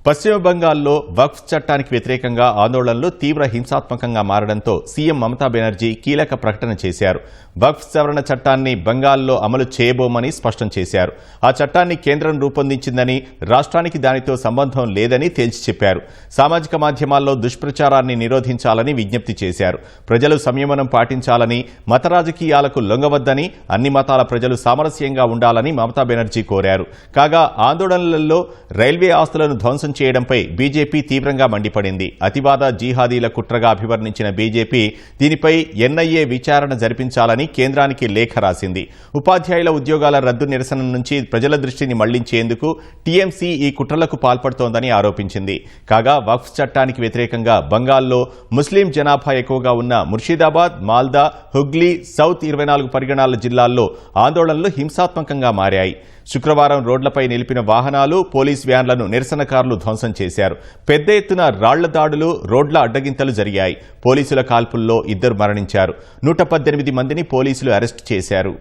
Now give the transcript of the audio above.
పశ్చిమ బంగాల్లో వక్ఫ్ చట్టానికి వ్యతిరేకంగా ఆందోళనలు తీవ్ర హింసాత్మకంగా మారడంతో సీఎం మమతా బెనర్జీ కీలక ప్రకటన చేశారు. వక్ఫ్ సవరణ చట్టాన్ని బంగాల్లో అమలు చేయబోమని స్పష్టం చేశారు. ఆ చట్టాన్ని కేంద్రం రూపొందించిందని, రాష్ట్రానికి దానితో సంబంధం లేదని తేల్చి చెప్పారు. సామాజిక మాధ్యమాల్లో దుష్ప్రచారాన్ని నిరోధించాలని విజ్ఞప్తి చేశారు. ప్రజలు సంయమనం పాటించాలని, మత రాజకీయాలకు లొంగవద్దని, అన్ని మతాల ప్రజలు సామరస్యంగా ఉండాలని మమతా బెనర్జీ కోరారు. కాగా ఆందోళనలలో రైల్వే ఆస్తులను ధ్వంసం చేయడంపై బీజేపీ తీవ్రంగా మండిపడింది. అతివాద జిహాదీల కుట్రగా అభివర్ణించిన బీజేపీ దీనిపై ఎన్ఐఏ విచారణ జరిపించాలని కేంద్రానికి లేఖ రాసింది. ఉపాధ్యాయుల ఉద్యోగాల రద్దు నిరసన నుంచి ప్రజల దృష్టిని మళ్లించేందుకు టీఎంసీ ఈ కుట్రలకు పాల్పడుతోందని ఆరోపించింది. కాగా వక్ఫ్ చట్టానికి వ్యతిరేకంగా బంగాల్లో ముస్లిం జనాభా ఎక్కువగా ఉన్న ముర్షిదాబాద్, మాల్దా, హుగ్లీ, సౌత్ 24 పరిగణాల జిల్లాల్లో ఆందోళనలు హింసాత్మకంగా మారాయి. శుక్రవారం రోడ్లపై నిలిపిన వాహనాలు, పోలీస్ వ్యాన్లను నిరసనకారులు ధ్వంసం చేశారు. పెద్ద ఎత్తున రాళ్ల దాడులు, రోడ్ల అడ్డగింతలు జరిగాయి. పోలీసుల కాల్పుల్లో 2 మరణించారు. 118 మందిని పోలీసులు అరెస్టు చేశారు.